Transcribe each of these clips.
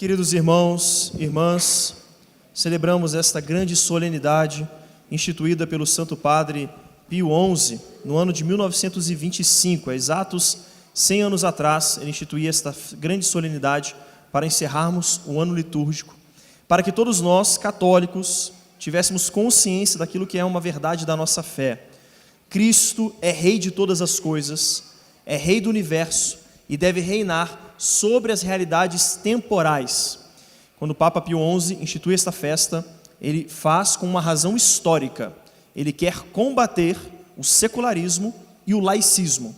Queridos irmãos e irmãs, celebramos esta grande solenidade instituída pelo Santo Padre Pio XI no ano de 1925, há exatos 100 anos atrás. Ele instituía esta grande solenidade para encerrarmos o ano litúrgico, para que todos nós, católicos, tivéssemos consciência daquilo que é uma verdade da nossa fé. Cristo é Rei de todas as coisas, é Rei do universo e deve reinar sobre as realidades temporais. Quando o Papa Pio XI institui esta festa, ele faz com uma razão histórica. Ele quer combater o secularismo e o laicismo.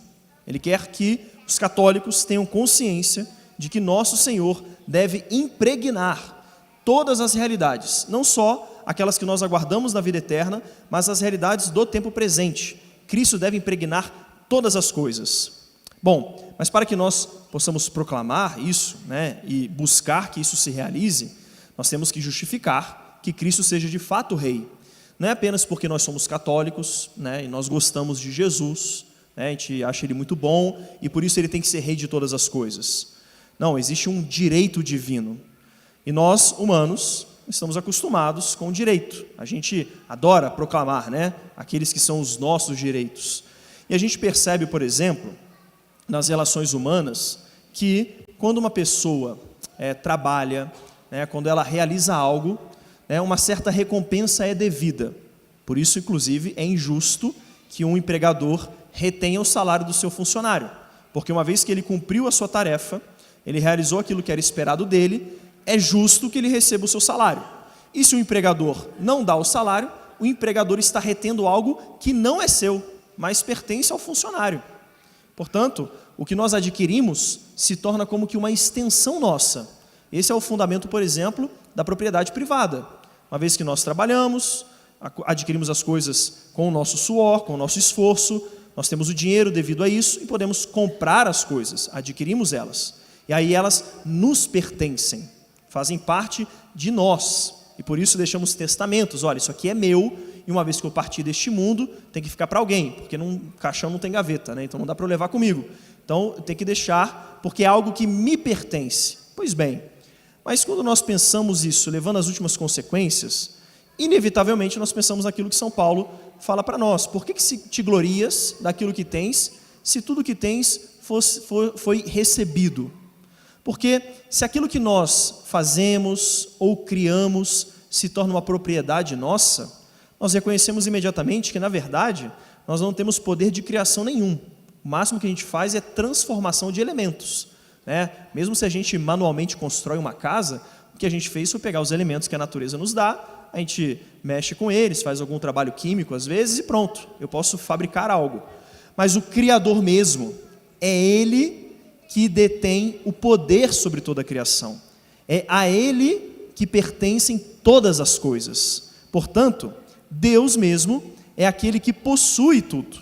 Ele quer que os católicos tenham consciência de que nosso Senhor deve impregnar todas as realidades, não só aquelas que nós aguardamos na vida eterna, mas as realidades do tempo presente. Cristo deve impregnar todas as coisas. Bom, mas para que nós possamos proclamar isso, e buscar que isso se realize, nós temos que justificar que Cristo seja de fato Rei. Não é apenas porque nós somos católicos, e nós gostamos de Jesus, a gente acha Ele muito bom e por isso Ele tem que ser Rei de todas as coisas. Não, existe um direito divino. E nós, humanos, estamos acostumados com o direito. A gente adora proclamar, aqueles que são os nossos direitos. E a gente percebe, por exemplo, nas relações humanas, que quando uma pessoa trabalha, quando ela realiza algo, uma certa recompensa é devida. Por isso, inclusive, é injusto que um empregador retenha o salário do seu funcionário, porque uma vez que ele cumpriu a sua tarefa, ele realizou aquilo que era esperado dele, é justo que ele receba o seu salário. E se o empregador não dá o salário, o empregador está retendo algo que não é seu, mas pertence ao funcionário. Portanto, o que nós adquirimos se torna como que uma extensão nossa. Esse é o fundamento, por exemplo, da propriedade privada. Uma vez que nós trabalhamos, adquirimos as coisas com o nosso suor, com o nosso esforço, nós temos o dinheiro devido a isso e podemos comprar as coisas, adquirimos elas. E aí elas nos pertencem, fazem parte de nós. E por isso deixamos testamentos. Olha, isso aqui é meu, e uma vez que eu partir deste mundo, tem que ficar para alguém, porque caixão não tem gaveta, então não dá para eu levar comigo. Então, tem que deixar, porque é algo que me pertence. Pois bem, mas quando nós pensamos isso, levando as últimas consequências, inevitavelmente nós pensamos naquilo que São Paulo fala para nós. Por que te glorias daquilo que tens, se tudo que tens foi recebido? Porque se aquilo que nós fazemos ou criamos se torna uma propriedade nossa, nós reconhecemos imediatamente que, na verdade, nós não temos poder de criação nenhum. O máximo que a gente faz é transformação de elementos. Mesmo se a gente manualmente constrói uma casa, o que a gente fez foi pegar os elementos que a natureza nos dá, a gente mexe com eles, faz algum trabalho químico às vezes e pronto, eu posso fabricar algo. Mas o Criador mesmo, é Ele que detém o poder sobre toda a criação. É a Ele que pertencem todas as coisas. Portanto, Deus mesmo é aquele que possui tudo.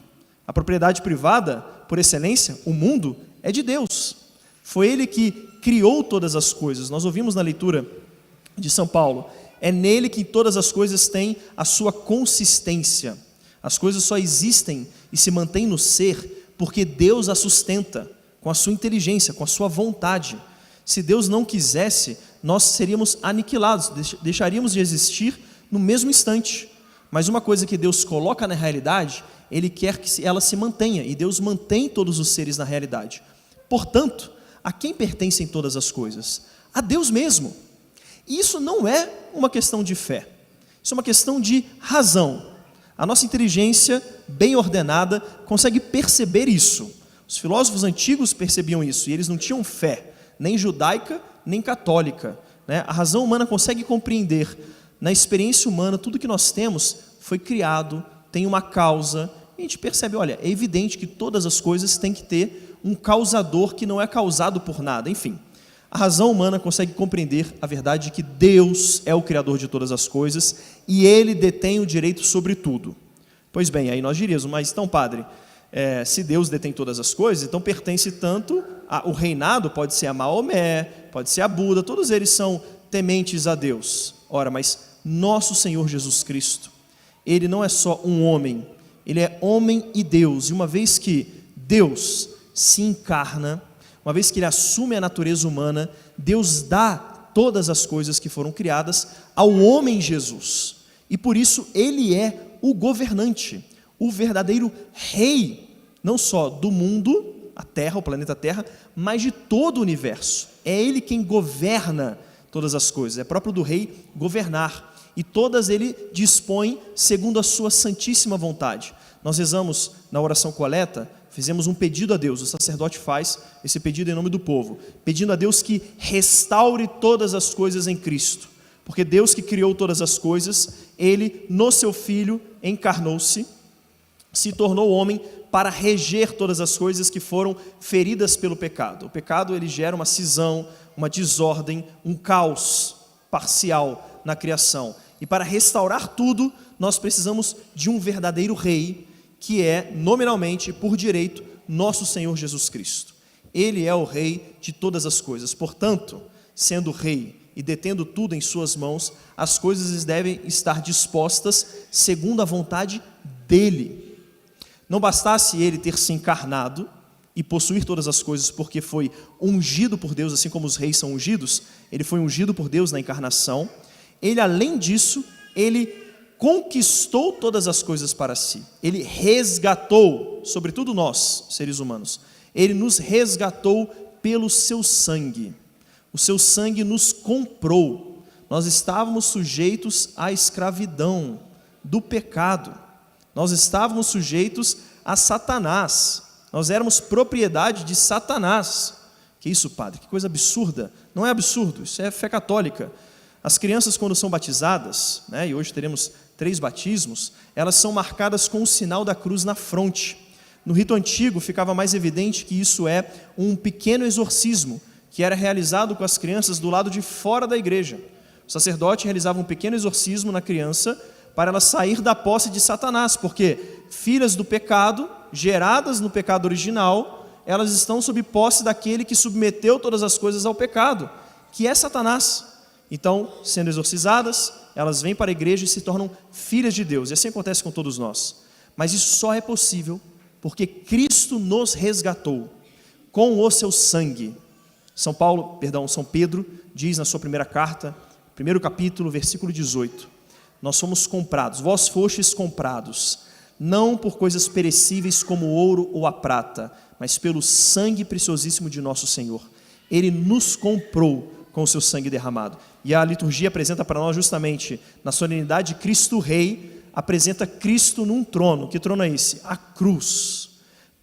A propriedade privada, por excelência, o mundo, é de Deus. Foi Ele que criou todas as coisas. Nós ouvimos na leitura de São Paulo, é nele que todas as coisas têm a sua consistência. As coisas só existem e se mantêm no ser porque Deus as sustenta com a sua inteligência, com a sua vontade. Se Deus não quisesse, nós seríamos aniquilados, deixaríamos de existir no mesmo instante. Mas uma coisa que Deus coloca na realidade, Ele quer que ela se mantenha, e Deus mantém todos os seres na realidade. Portanto, a quem pertencem todas as coisas? A Deus mesmo. E isso não é uma questão de fé, isso é uma questão de razão. A nossa inteligência, bem ordenada, consegue perceber isso. Os filósofos antigos percebiam isso, e eles não tinham fé, nem judaica, nem católica. A razão humana consegue compreender. Na experiência humana, tudo que nós temos foi criado, tem uma causa, e a gente percebe, olha, é evidente que todas as coisas têm que ter um causador que não é causado por nada. Enfim, a razão humana consegue compreender a verdade de que Deus é o Criador de todas as coisas e Ele detém o direito sobre tudo. Pois bem, aí nós diríamos, mas então, padre, se Deus detém todas as coisas, então pertence tanto, o reinado pode ser a Maomé, pode ser a Buda, todos eles são tementes a Deus. Ora, mas nosso Senhor Jesus Cristo, Ele não é só um homem, Ele é homem e Deus. E uma vez que Deus se encarna, uma vez que Ele assume a natureza humana, Deus dá todas as coisas que foram criadas, ao homem Jesus. E por isso ele é o governante, o verdadeiro rei, não só do mundo, a Terra, o planeta Terra, mas de todo o universo. É ele quem governa todas as coisas, é próprio do rei governar, e todas ele dispõe segundo a sua santíssima vontade. Nós rezamos na oração coleta, fizemos um pedido a Deus, o sacerdote faz esse pedido em nome do povo, pedindo a Deus que restaure todas as coisas em Cristo, porque Deus que criou todas as coisas, ele no seu Filho encarnou-se, se tornou homem para reger todas as coisas que foram feridas pelo pecado. O pecado ele gera uma cisão, uma desordem, um caos parcial na criação. E para restaurar tudo, nós precisamos de um verdadeiro rei, que é, nominalmente, por direito, nosso Senhor Jesus Cristo. Ele é o rei de todas as coisas. Portanto, sendo rei e detendo tudo em suas mãos, as coisas devem estar dispostas segundo a vontade dele. Não bastasse ele ter se encarnado e possuir todas as coisas porque foi ungido por Deus, assim como os reis são ungidos, ele foi ungido por Deus na encarnação. Ele, além disso, ele conquistou todas as coisas para si. Ele resgatou, sobretudo nós, seres humanos, ele nos resgatou pelo seu sangue. O seu sangue nos comprou. Nós estávamos sujeitos à escravidão do pecado. Nós estávamos sujeitos a Satanás. Nós éramos propriedade de Satanás. Que isso, padre? Que coisa absurda. Não é absurdo, isso é fé católica. As crianças, quando são batizadas, né, e hoje teremos 3 batismos, elas são marcadas com o sinal da cruz na fronte. No rito antigo ficava mais evidente que isso é um pequeno exorcismo, que era realizado com as crianças do lado de fora da igreja. O sacerdote realizava um pequeno exorcismo na criança, para ela sair da posse de Satanás, porque filhas do pecado, geradas no pecado original, elas estão sob posse daquele que submeteu todas as coisas ao pecado, que é Satanás. Então, sendo exorcizadas, elas vêm para a igreja e se tornam filhas de Deus, e assim acontece com todos nós. Mas isso só é possível porque Cristo nos resgatou com o seu sangue. São Pedro diz na sua primeira carta, 1º capítulo, versículo 18, nós fomos comprados, vós fostes comprados, não por coisas perecíveis como o ouro ou a prata, mas pelo sangue preciosíssimo de nosso Senhor. Ele nos comprou com o seu sangue derramado. E a liturgia apresenta para nós justamente, na solenidade, Cristo Rei, apresenta Cristo num trono. Que trono é esse? A cruz,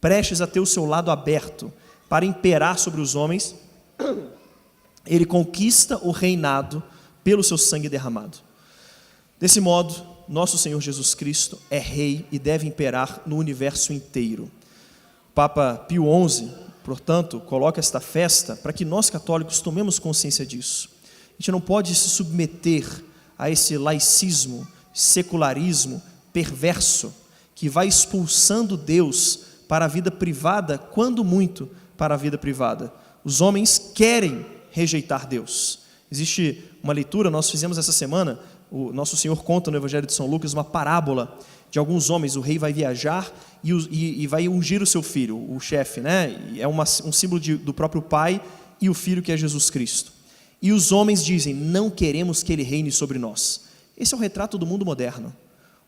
prestes a ter o seu lado aberto, para imperar sobre os homens. Ele conquista o reinado pelo seu sangue derramado. Desse modo, nosso Senhor Jesus Cristo é rei e deve imperar no universo inteiro. O Papa Pio XI, portanto, coloca esta festa para que nós católicos tomemos consciência disso. A gente não pode se submeter a esse laicismo, secularismo perverso, que vai expulsando Deus para a vida privada, quando muito para a vida privada. Os homens querem rejeitar Deus. Existe uma leitura, nós fizemos essa semana, o Nosso Senhor conta no Evangelho de São Lucas uma parábola de alguns homens. O rei vai viajar e vai ungir o seu filho, o chefe, né? É um símbolo do próprio pai e o filho, que é Jesus Cristo. E os homens dizem, não queremos que ele reine sobre nós. Esse é o retrato do mundo moderno.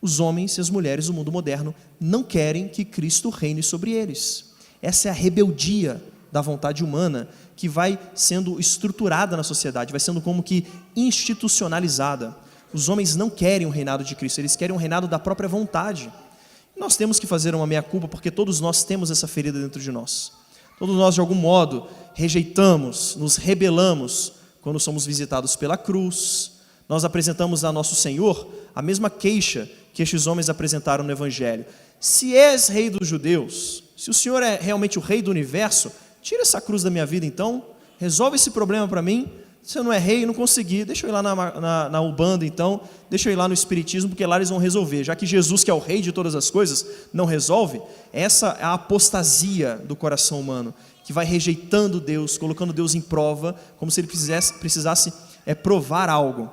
Os homens e as mulheres do mundo moderno não querem que Cristo reine sobre eles. Essa é a rebeldia da vontade humana que vai sendo estruturada na sociedade, vai sendo como que institucionalizada. Os homens não querem o reinado de Cristo, eles querem um reinado da própria vontade. Nós temos que fazer uma meia-culpa, porque todos nós temos essa ferida dentro de nós. Todos nós, de algum modo, rejeitamos, nos rebelamos quando somos visitados pela cruz. Nós apresentamos a nosso Senhor a mesma queixa que estes homens apresentaram no Evangelho. Se és rei dos judeus, se o Senhor é realmente o rei do universo, tira essa cruz da minha vida então, resolve esse problema para mim. Se eu não é rei, não consegui, deixa eu ir lá na Umbanda então, deixa eu ir lá no Espiritismo, porque lá eles vão resolver. Já que Jesus, que é o rei de todas as coisas, não resolve, essa é a apostasia do coração humano, que vai rejeitando Deus, colocando Deus em prova, como se ele precisasse provar algo.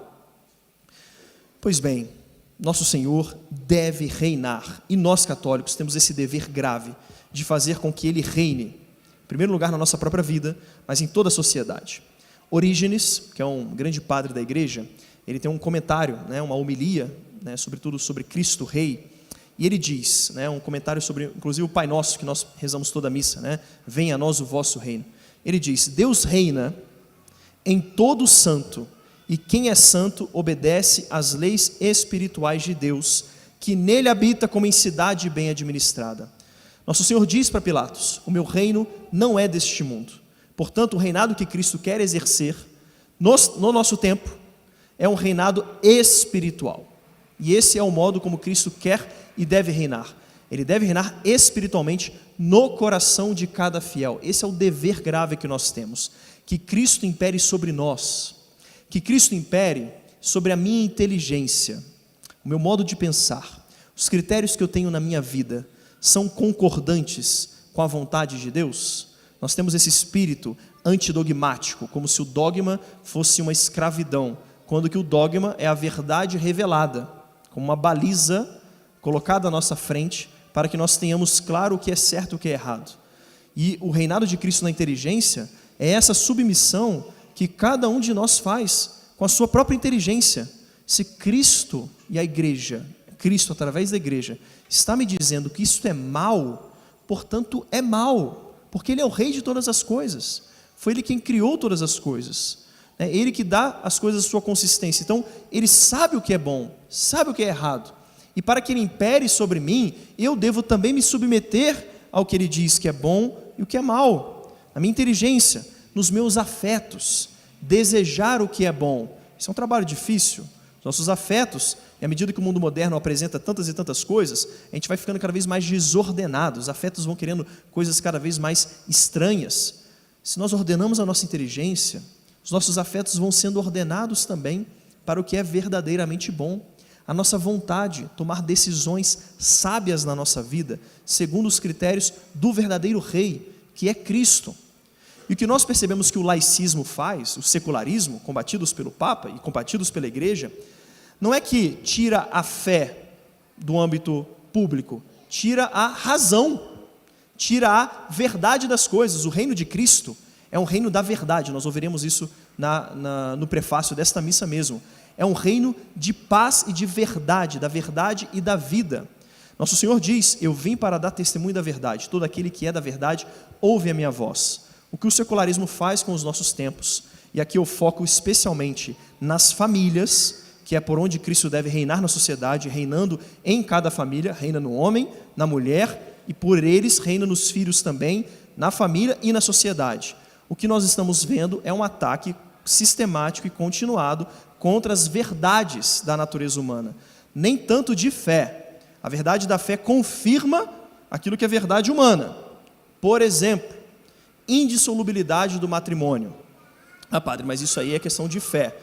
Pois bem, nosso Senhor deve reinar, e nós católicos temos esse dever grave, de fazer com que ele reine, em primeiro lugar na nossa própria vida, mas em toda a sociedade. Orígenes, que é um grande padre da igreja, ele tem um comentário, né, uma homilia, né, sobretudo sobre Cristo Rei, e ele diz, né, um comentário sobre, inclusive, o Pai Nosso, que nós rezamos toda a missa, né, venha a nós o vosso reino. Ele diz, Deus reina em todo santo, e quem é santo obedece às leis espirituais de Deus, que nele habita como em cidade bem administrada. Nosso Senhor diz para Pilatos, o meu reino não é deste mundo. Portanto, o reinado que Cristo quer exercer no nosso tempo é um reinado espiritual. E esse é o modo como Cristo quer e deve reinar. Ele deve reinar espiritualmente no coração de cada fiel. Esse é o dever grave que nós temos. Que Cristo impere sobre nós. Que Cristo impere sobre a minha inteligência, o meu modo de pensar. Os critérios que eu tenho na minha vida são concordantes com a vontade de Deus? Nós temos esse espírito antidogmático, como se o dogma fosse uma escravidão, quando que o dogma é a verdade revelada, como uma baliza colocada à nossa frente, para que nós tenhamos claro o que é certo e o que é errado. E o reinado de Cristo na inteligência é essa submissão que cada um de nós faz com a sua própria inteligência. Se Cristo e a igreja, Cristo através da igreja, está me dizendo que isso é mal, portanto é mal, porque Ele é o Rei de todas as coisas, foi Ele quem criou todas as coisas, é Ele que dá às coisas a sua consistência, então Ele sabe o que é bom, sabe o que é errado, e para que Ele impere sobre mim, eu devo também me submeter ao que Ele diz que é bom e o que é mal, na minha inteligência, nos meus afetos, desejar o que é bom. Isso é um trabalho difícil. Os nossos afetos, e à medida que o mundo moderno apresenta tantas e tantas coisas, a gente vai ficando cada vez mais desordenado, os afetos vão querendo coisas cada vez mais estranhas. Se nós ordenamos a nossa inteligência, os nossos afetos vão sendo ordenados também para o que é verdadeiramente bom. A nossa vontade, tomar decisões sábias na nossa vida, segundo os critérios do verdadeiro Rei, que é Cristo. E o que nós percebemos que o laicismo faz, o secularismo, combatidos pelo Papa e combatidos pela Igreja, não é que tira a fé do âmbito público, tira a razão, tira a verdade das coisas. O reino de Cristo é um reino da verdade, nós ouviremos isso no prefácio desta missa mesmo. É um reino de paz e de verdade, da verdade e da vida. Nosso Senhor diz, eu vim para dar testemunho da verdade, todo aquele que é da verdade ouve a minha voz. O que o secularismo faz com os nossos tempos, e aqui eu foco especialmente nas famílias, que é por onde Cristo deve reinar na sociedade, reinando em cada família, reina no homem, na mulher, e por eles reina nos filhos também, na família e na sociedade. O que nós estamos vendo é um ataque sistemático e continuado contra as verdades da natureza humana, nem tanto de fé. A verdade da fé confirma aquilo que é verdade humana. Por exemplo, indissolubilidade do matrimônio. Ah, padre, mas isso aí é questão de fé.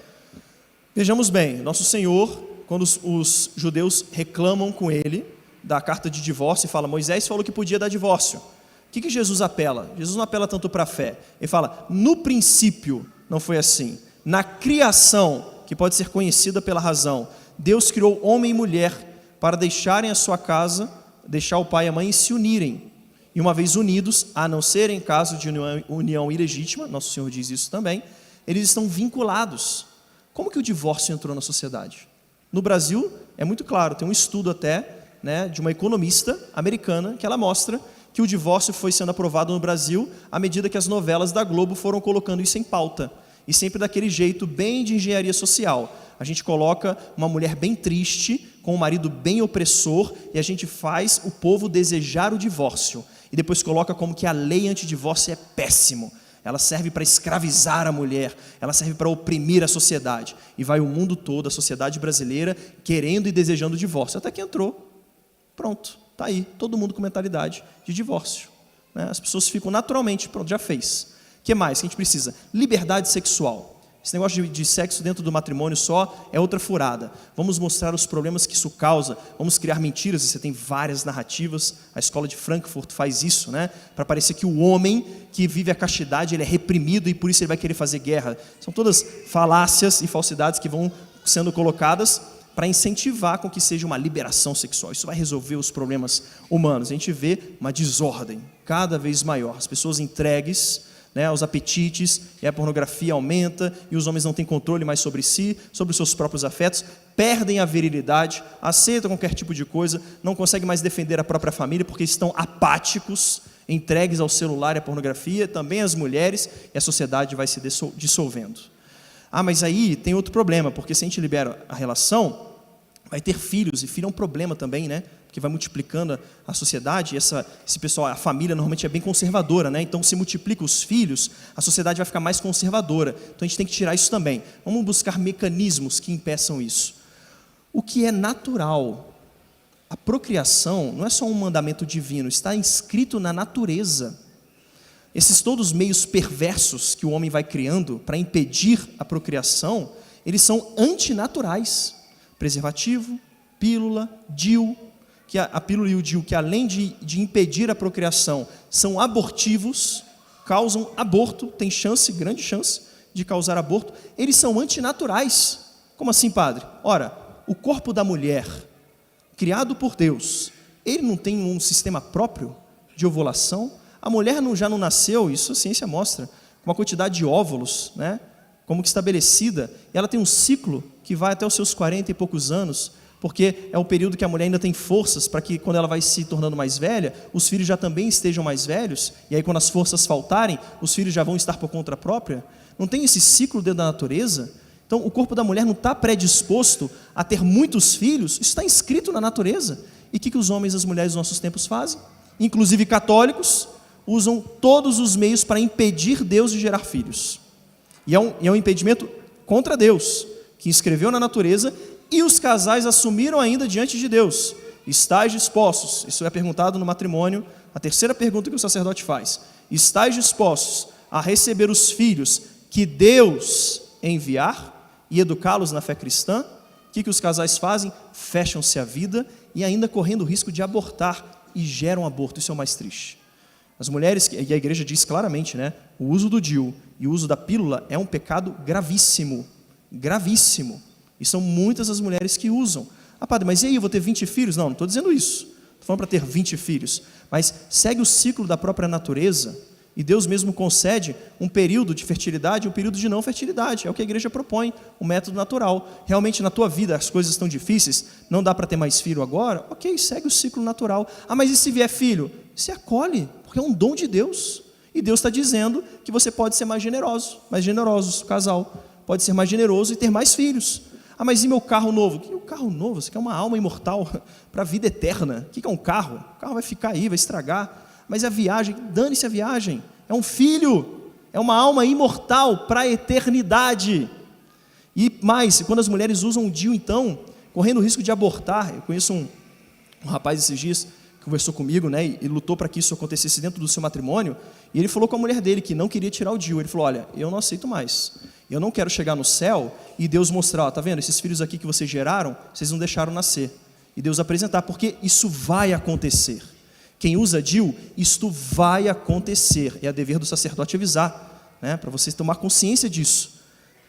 Vejamos bem, nosso Senhor, quando os judeus reclamam com Ele da carta de divórcio e fala, Moisés falou que podia dar divórcio. O que Jesus apela? Jesus não apela tanto para a fé. Ele fala, no princípio não foi assim. Na criação, que pode ser conhecida pela razão, Deus criou homem e mulher para deixarem a sua casa, deixar o pai e a mãe e se unirem. E uma vez unidos, a não ser em caso de união ilegítima, nosso Senhor diz isso também, eles estão vinculados. Como que o divórcio entrou na sociedade? No Brasil, é muito claro, tem um estudo até, né, de uma economista americana, que ela mostra que o divórcio foi sendo aprovado no Brasil à medida que as novelas da Globo foram colocando isso em pauta. E sempre daquele jeito bem de engenharia social. A gente coloca uma mulher bem triste, com um marido bem opressor, e a gente faz o povo desejar o divórcio. E depois coloca como que a lei antidivórcio é péssimo. Ela serve para escravizar a mulher, ela serve para oprimir a sociedade. E vai o mundo todo, a sociedade brasileira, querendo e desejando o divórcio. Até que entrou, pronto, está aí, todo mundo com mentalidade de divórcio. Né? As pessoas ficam naturalmente, pronto, já fez. O que mais que a gente precisa? Liberdade sexual. Esse negócio de sexo dentro do matrimônio só é outra furada. Vamos mostrar os problemas que isso causa, vamos criar mentiras, e você tem várias narrativas, a escola de Frankfurt faz isso, né? Para parecer que o homem que vive a castidade, ele é reprimido e por isso ele vai querer fazer guerra. São todas falácias e falsidades que vão sendo colocadas para incentivar com que seja uma liberação sexual. Isso vai resolver os problemas humanos. A gente vê uma desordem cada vez maior, as pessoas entregues, né, aos apetites, e a pornografia aumenta, e os homens não têm controle mais sobre si, sobre os seus próprios afetos, perdem a virilidade, aceitam qualquer tipo de coisa, não conseguem mais defender a própria família, porque estão apáticos, entregues ao celular e à pornografia, também as mulheres, e a sociedade vai se dissolvendo. Mas aí tem outro problema, porque se a gente libera a relação, vai ter filhos, e filho é um problema também, né? Porque vai multiplicando a sociedade, e esse pessoal, a família normalmente é bem conservadora, né? Então se multiplica os filhos, a sociedade vai ficar mais conservadora. Então a gente tem que tirar isso também. Vamos buscar mecanismos que impeçam isso. O que é natural, a procriação não é só um mandamento divino, está inscrito na natureza. Esses todos os meios perversos que o homem vai criando para impedir a procriação, eles são antinaturais. Preservativo, pílula, DIU, que a pílula e o DIU, que além de impedir a procriação, são abortivos, causam aborto, tem chance, grande chance de causar aborto, eles são antinaturais. Como assim, padre? Ora, o corpo da mulher, criado por Deus, ele não tem um sistema próprio de ovulação? A mulher já não nasceu, isso a ciência mostra, com uma quantidade de óvulos, né, como que estabelecida, e ela tem um ciclo que vai até os seus 40 e poucos anos, porque é o período que a mulher ainda tem forças para que quando ela vai se tornando mais velha, os filhos já também estejam mais velhos, e aí quando as forças faltarem, os filhos já vão estar por conta própria. Não tem esse ciclo dentro da natureza? Então o corpo da mulher não está predisposto a ter muitos filhos, isso está inscrito na natureza. E o que os homens e as mulheres dos nossos tempos fazem? Inclusive católicos, usam todos os meios para impedir Deus de gerar filhos. E é um impedimento contra Deus, que escreveu na natureza, e os casais assumiram ainda diante de Deus. Estais dispostos, isso é perguntado no matrimônio, a terceira pergunta que o sacerdote faz. Estais dispostos a receber os filhos que Deus enviar e educá-los na fé cristã? O que os casais fazem? Fecham-se a vida e ainda correndo o risco de abortar e geram aborto, isso é o mais triste. As mulheres, e a igreja diz claramente, né, o uso do DIU e o uso da pílula é um pecado gravíssimo, gravíssimo. E são muitas as mulheres que usam. Padre, mas e aí, eu vou ter 20 filhos? Não estou dizendo isso. Estou falando para ter 20 filhos. Mas segue o ciclo da própria natureza, e Deus mesmo concede um período de fertilidade e um período de não fertilidade. É o que a igreja propõe, um método natural. Realmente na tua vida as coisas estão difíceis, não dá para ter mais filho agora? Ok, segue o ciclo natural. Mas e se vier filho? Se acolhe, porque é um dom de Deus. E Deus está dizendo que você pode ser mais generoso, o casal pode ser mais generoso e ter mais filhos. Mas e meu carro novo? Que o carro novo? Você quer uma alma imortal para a vida eterna. O que é um carro? O carro vai ficar aí, vai estragar. Mas a viagem, dane-se a viagem. É um filho, é uma alma imortal para a eternidade. E mais, quando as mulheres usam o DIU, então, correndo o risco de abortar. Eu conheço um rapaz esses dias que conversou comigo, né, e lutou para que isso acontecesse dentro do seu matrimônio, e ele falou com a mulher dele que não queria tirar o DIU. Ele falou, olha, eu não aceito mais. Eu não quero chegar no céu e Deus mostrar, tá vendo, esses filhos aqui que vocês geraram, vocês não deixaram nascer. E Deus apresentar, porque isso vai acontecer. Quem usa DIU, isto vai acontecer. É a dever do sacerdote avisar, né, para você tomar consciência disso.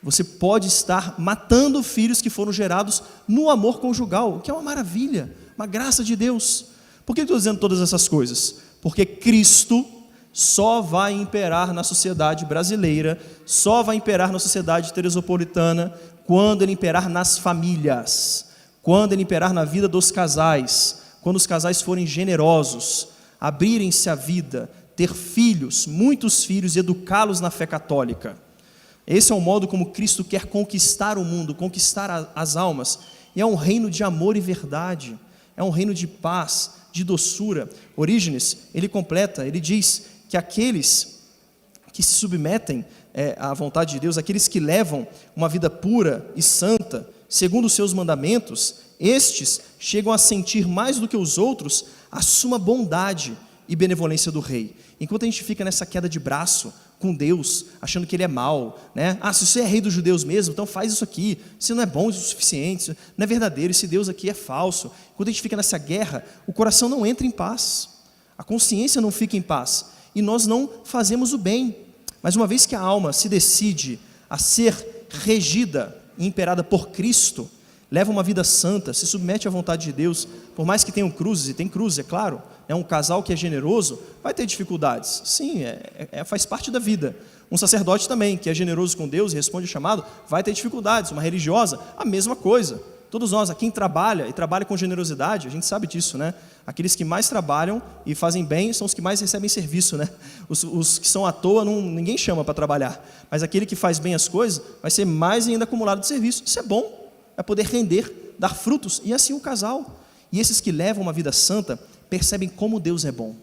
Você pode estar matando filhos que foram gerados no amor conjugal, o que é uma maravilha, uma graça de Deus. Por que eu estou dizendo todas essas coisas? Porque Cristo só vai imperar na sociedade brasileira, só vai imperar na sociedade teresopolitana, quando ele imperar nas famílias, quando ele imperar na vida dos casais, quando os casais forem generosos, abrirem-se à vida, ter filhos, muitos filhos, e educá-los na fé católica. Esse é o modo como Cristo quer conquistar o mundo, conquistar as almas, e é um reino de amor e verdade, é um reino de paz, de doçura. Orígenes, ele completa, ele diz que aqueles que se submetem à vontade de Deus, aqueles que levam uma vida pura e santa, segundo os seus mandamentos, estes chegam a sentir mais do que os outros a suma bondade e benevolência do rei. Enquanto a gente fica nessa queda de braço com Deus, achando que ele é mau, né? Se você é rei dos judeus mesmo, então faz isso aqui, você não é bom o suficiente, não é verdadeiro, esse Deus aqui é falso. Quando a gente fica nessa guerra, o coração não entra em paz, a consciência não fica em paz, e nós não fazemos o bem. Mas uma vez que a alma se decide a ser regida e imperada por Cristo, leva uma vida santa, se submete à vontade de Deus, por mais que tenham cruzes, e tem cruzes, é claro, Um casal que é generoso vai ter dificuldades. Sim, faz parte da vida. Um sacerdote também, que é generoso com Deus e responde o chamado, vai ter dificuldades. Uma religiosa, a mesma coisa. Todos nós, quem trabalha e trabalha com generosidade, a gente sabe disso, né? Aqueles que mais trabalham e fazem bem são os que mais recebem serviço, né? Os que são à toa, ninguém chama para trabalhar. Mas aquele que faz bem as coisas vai ser mais ainda acumulado de serviço. Isso é bom, é poder render, dar frutos, e assim o casal. E esses que levam uma vida santa percebem como Deus é bom.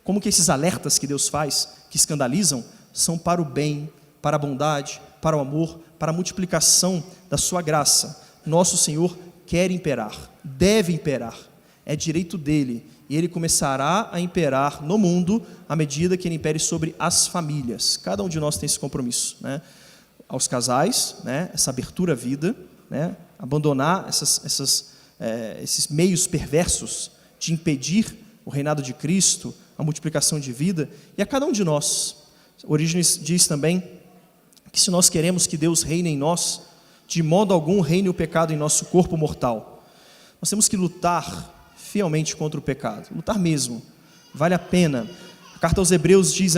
Como que esses alertas que Deus faz, que escandalizam, são para o bem, para a bondade, para o amor, para a multiplicação da sua graça. Nosso Senhor quer imperar, deve imperar, é direito dele, e ele começará a imperar no mundo à medida que ele impere sobre as famílias. Cada um de nós tem esse compromisso, né? Aos casais, né? Essa abertura à vida, né? Abandonar esses meios perversos de impedir o reinado de Cristo, a multiplicação de vida, e a cada um de nós. Orígenes diz também que se nós queremos que Deus reine em nós, de modo algum reine o pecado em nosso corpo mortal. Nós temos que lutar fielmente contra o pecado, lutar mesmo, vale a pena. A carta aos Hebreus diz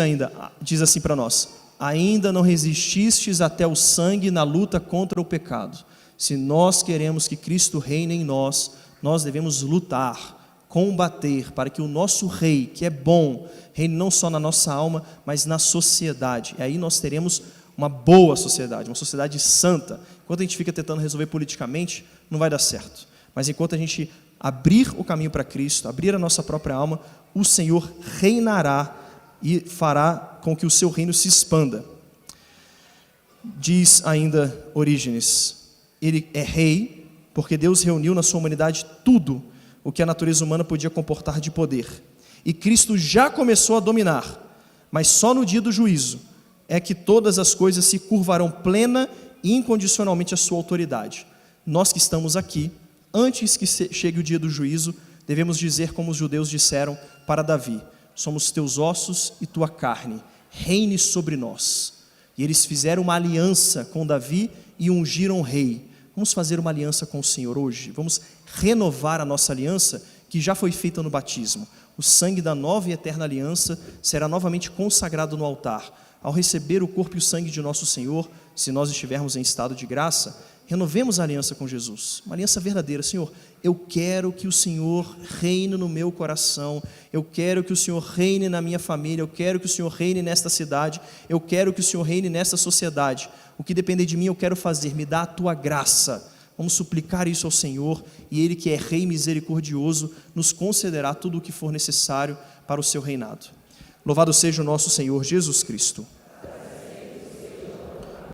assim para nós: ainda não resististes até o sangue na luta contra o pecado. Se nós queremos que Cristo reine em nós, nós devemos lutar, combater, para que o nosso Rei, que é bom, reine não só na nossa alma, mas na sociedade. E aí nós teremos uma boa sociedade, uma sociedade santa. Enquanto a gente fica tentando resolver politicamente, não vai dar certo. Mas enquanto a gente abrir o caminho para Cristo, abrir a nossa própria alma, o Senhor reinará e fará com que o seu reino se expanda. Diz ainda Orígenes, ele é rei porque Deus reuniu na sua humanidade tudo o que a natureza humana podia comportar de poder. E Cristo já começou a dominar, mas só no dia do juízo é que todas as coisas se curvarão plena e incondicionalmente à sua autoridade. Nós que estamos aqui, antes que chegue o dia do juízo, devemos dizer como os judeus disseram para Davi: somos teus ossos e tua carne, reine sobre nós. E eles fizeram uma aliança com Davi e ungiram o rei. Vamos fazer uma aliança com o Senhor hoje, vamos renovar a nossa aliança que já foi feita no batismo. O sangue da nova e eterna aliança será novamente consagrado no altar. Ao receber o corpo e o sangue de nosso Senhor, se nós estivermos em estado de graça, renovemos a aliança com Jesus, uma aliança verdadeira. Senhor, eu quero que o Senhor reine no meu coração, eu quero que o Senhor reine na minha família, eu quero que o Senhor reine nesta cidade, eu quero que o Senhor reine nesta sociedade. O que depender de mim eu quero fazer, me dá a tua graça. Vamos suplicar isso ao Senhor, e Ele, que é Rei misericordioso, nos concederá tudo o que for necessário para o seu reinado. Louvado seja o nosso Senhor Jesus Cristo.